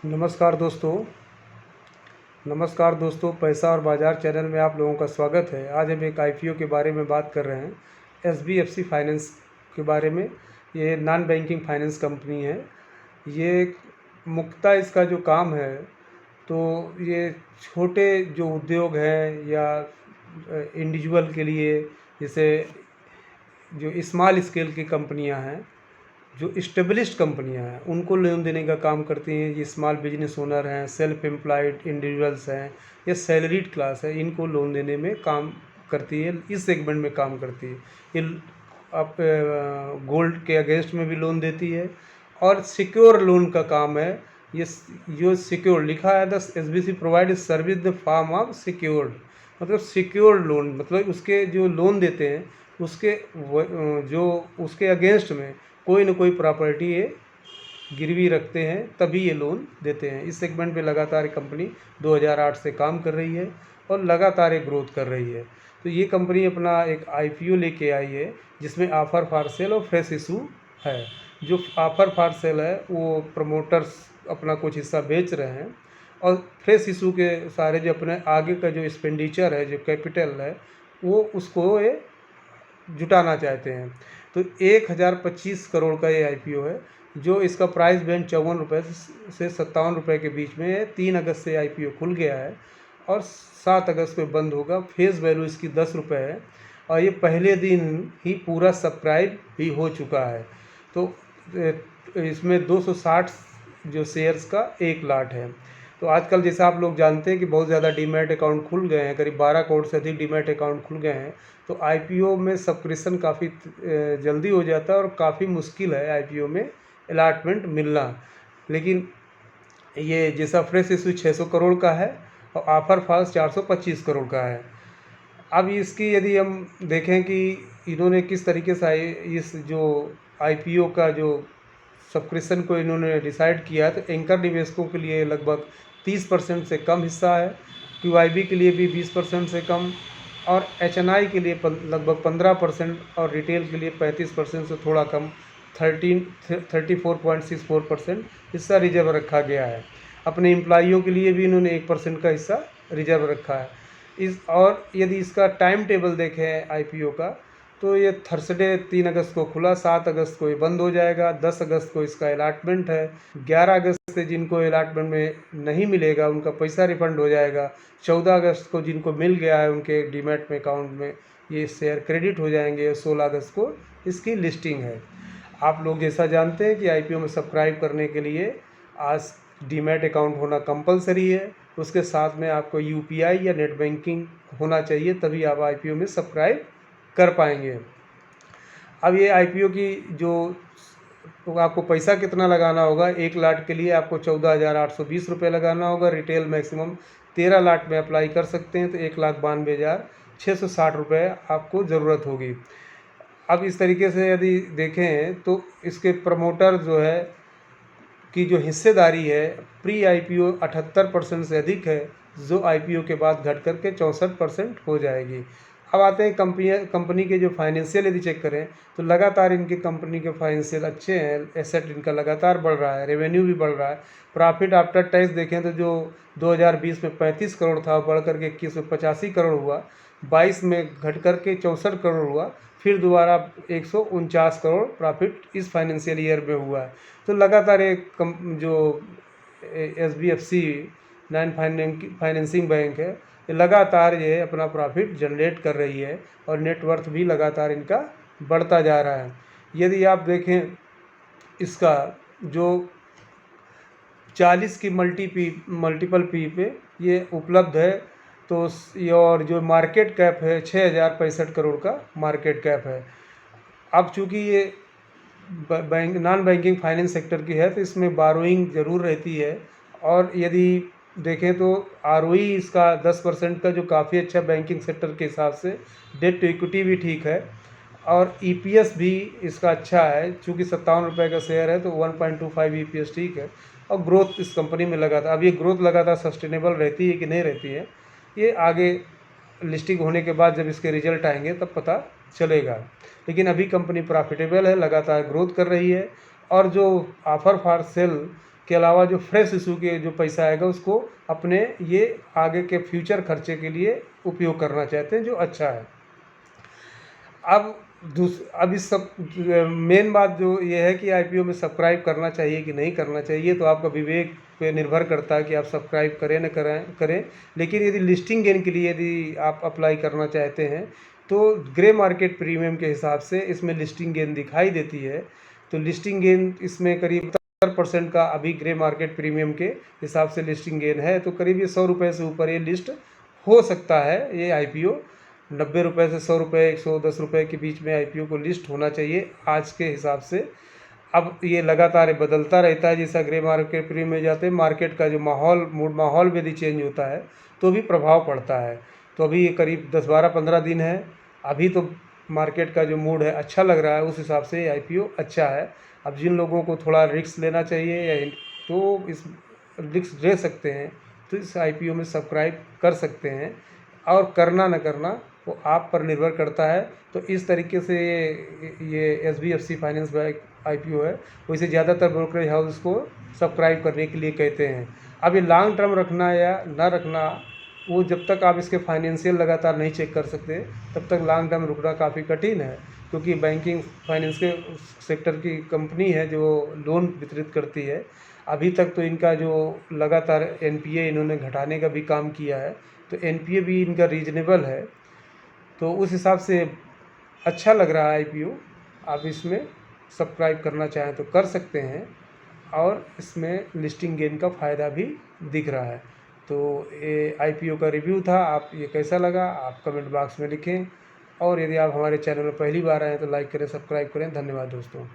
नमस्कार दोस्तों, पैसा और बाज़ार चैनल में आप लोगों का स्वागत है। आज हम एक आईपीओ के बारे में बात कर रहे हैं, एसबीएफसी फाइनेंस के बारे में। ये नॉन बैंकिंग फाइनेंस कंपनी है। ये मुख्यतः इसका जो काम है, तो ये छोटे जो उद्योग हैं या इंडिविजुअल के लिए, जैसे जो स्मॉल स्केल की कंपनियां हैं, जो इस्टेब्लिश्ड कंपनियां हैं, उनको लोन देने का काम करती हैं। ये स्मॉल बिजनेस ओनर हैं, सेल्फ एम्प्लॉयड इंडिविजुअल्स हैं या सैलरीड क्लास है, इनको लोन देने में काम करती है, इस सेगमेंट में काम करती है। ये आप गोल्ड के अगेंस्ट में भी लोन देती है और सिक्योर लोन का काम है। ये जो सिक्योर लिखा है, the SBC provide service the form of secured, मतलब सिक्योर लोन, मतलब उसके जो लोन देते हैं उसके जो उसके अगेंस्ट में कोई ना कोई प्रॉपर्टी ये गिरवी रखते हैं, तभी ये लोन देते हैं। इस सेगमेंट में लगातार कंपनी 2008 से काम कर रही है और लगातार ये ग्रोथ कर रही है। तो ये कंपनी अपना एक आईपीओ लेके आई है, जिसमें ऑफ़र फॉर सेल और फ्रेश इशू है। जो ऑफ़र फॉर सेल है वो प्रमोटर्स अपना कुछ हिस्सा बेच रहे हैं, और फ्रेश इशू के सारे जो अपने आगे का जो एक्सपेंडिचर है, जो कैपिटल है, वो उसको ये जुटाना चाहते हैं। तो 1025 करोड़ का ये आईपीओ है। जो इसका प्राइस बैंड 54 रुपये से 57 रुपये के बीच में है। 3 अगस्त से आईपीओ खुल गया है और 7 अगस्त को बंद होगा। फेस वैल्यू इसकी 10 रुपये है और ये पहले दिन ही पूरा सब्सक्राइब भी हो चुका है। तो इसमें 260 जो शेयर्स का एक लाट है। तो आजकल जैसा आप लोग जानते हैं कि बहुत ज़्यादा डीमैट अकाउंट खुल गए हैं, करीब 12 करोड़ से अधिक डीमैट अकाउंट खुल गए हैं। तो आईपीओ में सब्सक्रिप्शन काफ़ी जल्दी हो जाता है और काफ़ी मुश्किल है आईपीओ में अलॉटमेंट मिलना। लेकिन ये जैसा फ्रेश इशू 600 करोड़ का है और ऑफर फॉल्स 425 करोड़ का है। अब इसकी यदि हम देखें कि इन्होंने किस तरीके से इस जो आईपीओ का जो सब्सक्रिप्शन को इन्होंने डिसाइड किया, तो एंकर निवेशकों के लिए लगभग 30% से कम हिस्सा है, क्यूआईबी के लिए भी 20% से कम, और एचएनआई के लिए लगभग 15% और रिटेल के लिए 35% से थोड़ा कम 34.64% हिस्सा रिजर्व रखा गया है। अपने एम्प्लॉइयों के लिए भी इन्होंने 1% का हिस्सा रिजर्व रखा है। और यदि इसका टाइम टेबल देखें आईपीओ का, तो ये थर्सडे 3 अगस्त को खुला, 7 अगस्त को ये बंद हो जाएगा, 10 अगस्त को इसका अलॉटमेंट है, 11 अगस्त से जिनको अलॉटमेंट में नहीं मिलेगा उनका पैसा रिफंड हो जाएगा, 14 अगस्त को जिनको मिल गया है उनके डीमैट में अकाउंट में ये शेयर क्रेडिट हो जाएंगे, 16 अगस्त को इसकी लिस्टिंग है। आप लोग जैसा जानते हैं कि आईपीओ में सब्सक्राइब करने के लिए आज डीमैट अकाउंट होना कंपलसरी है। उसके साथ में आपको यूपीआई या नेट बैंकिंग होना चाहिए, तभी आप आईपीओ में सब्सक्राइब कर पाएंगे। अब ये आईपीओ की जो तो आपको पैसा कितना लगाना होगा, 1 लाट के लिए आपको 14,820 रुपये लगाना होगा। रिटेल मैक्सिमम 13 लाट में अप्लाई कर सकते हैं, तो 1,92,660 रुपये आपको ज़रूरत होगी। अब इस तरीके से यदि देखें तो इसके प्रमोटर जो है की जो हिस्सेदारी है प्री आईपीओ 78% से अधिक है, जो आईपीओ के बाद घट करके 64% हो जाएगी। अब आते हैं कंपनी के जो फाइनेंशियल यदि चेक करें तो लगातार इनकी कंपनी के फाइनेंशियल अच्छे हैं। एसेट इनका लगातार बढ़ रहा है, रेवेन्यू भी बढ़ रहा है। प्रॉफिट आफ्टर टैक्स देखें तो जो 2020 में 35 करोड़ था, बढ़ करके 21 में 85 करोड़ हुआ, 22 में घट करके 64 करोड़ हुआ, फिर दोबारा 149 करोड़ प्रॉफिट इस फाइनेंशियल ईयर में हुआ है। तो लगातार एक जो एसबीएफसी नॉन फाइनेंसिंग बैंक है, ये लगातार ये अपना प्रॉफिट जनरेट कर रही है और नेटवर्थ भी लगातार इनका बढ़ता जा रहा है। यदि आप देखें इसका जो 40 की मल्टीपल पी पे ये उपलब्ध है, तो ये और जो मार्केट कैप है 6,065 करोड़ का मार्केट कैप है। अब चूँकि ये bank non banking finance sector की है, तो इसमें बारोइंग ज़रूर रहती है, और यदि देखें तो आरओई इसका 10% का, जो काफ़ी अच्छा बैंकिंग सेक्टर के हिसाब से। डेट टू इक्विटी भी ठीक है और ईपीएस भी इसका अच्छा है, चूँकि 57 रुपये का शेयर है तो 1.25 ईपीएस ठीक है। और ग्रोथ इस कंपनी में लगातार, अब ये ग्रोथ लगातार सस्टेनेबल रहती है कि नहीं रहती है, ये आगे लिस्टिंग होने के बाद जब इसके रिजल्ट आएंगे तब पता चलेगा। लेकिन अभी कंपनी प्रॉफिटेबल है, लगातार ग्रोथ कर रही है। और जो ऑफ़र फॉर सेल के अलावा जो फ्रेश इशू के जो पैसा आएगा उसको अपने ये आगे के फ्यूचर खर्चे के लिए उपयोग करना चाहते हैं, जो अच्छा है। अब इस सब मेन बात जो ये है कि आईपीओ में सब्सक्राइब करना चाहिए कि नहीं करना चाहिए, तो आपका विवेक पे निर्भर करता है कि आप सब्सक्राइब करें न करें। लेकिन यदि लिस्टिंग गेन के लिए यदि आप अप्लाई करना चाहते हैं तो ग्रे मार्केट प्रीमियम के हिसाब से इसमें लिस्टिंग गेन दिखाई देती है। तो लिस्टिंग गेन इसमें करीब 70% का अभी ग्रे मार्केट प्रीमियम के हिसाब से लिस्टिंग गेन है। तो करीब ये 100 रुपये से ऊपर ये लिस्ट हो सकता है। ये आईपीओ 90 रुपये से 100 रुपये 110 रुपये के बीच में आईपीओ को लिस्ट होना चाहिए आज के हिसाब से। अब ये लगातार बदलता रहता है, जैसा ग्रे मार्केट प्रीमियम में जाते हैं मार्केट का जो माहौल में यदि चेंज होता है तो भी प्रभाव पड़ता है। तो अभी ये करीब 10-12-15 दिन है, अभी तो मार्केट का जो मूड है अच्छा लग रहा है, उस हिसाब से आईपीओ अच्छा है। अब जिन लोगों को थोड़ा रिस्क लेना चाहिए या तो इस रिस्क ले सकते हैं, तो इस आईपीओ में सब्सक्राइब कर सकते हैं, और करना न करना वो आप पर निर्भर करता है। तो इस तरीके से ये एसबीएफसी फाइनेंस बैंक आईपीओ है। वैसे ज़्यादातर ब्रोकरेज हाउस इसको सब्सक्राइब करने के लिए कहते हैं। अब ये लॉन्ग टर्म रखना या ना रखना, वो जब तक आप इसके फाइनेंशियल लगातार नहीं चेक कर सकते तब तक लॉन्ग टर्म रुकना काफ़ी कठिन है, क्योंकि बैंकिंग फाइनेंस के सेक्टर की कंपनी है जो लोन वितरित करती है। अभी तक तो इनका जो लगातार एनपीए इन्होंने घटाने का भी काम किया है, तो एनपीए भी इनका रीजनेबल है। तो उस हिसाब से अच्छा लग रहा है आईपीओ। आप इसमें सब्सक्राइब करना चाहें तो कर सकते हैं, और इसमें लिस्टिंग गेन का फ़ायदा भी दिख रहा है। तो ये आईपीओ का रिव्यू था। आप ये कैसा लगा आप कमेंट बॉक्स में लिखें, और यदि आप हमारे चैनल में पहली बार आए हैं तो लाइक करें, सब्सक्राइब करें। धन्यवाद दोस्तों।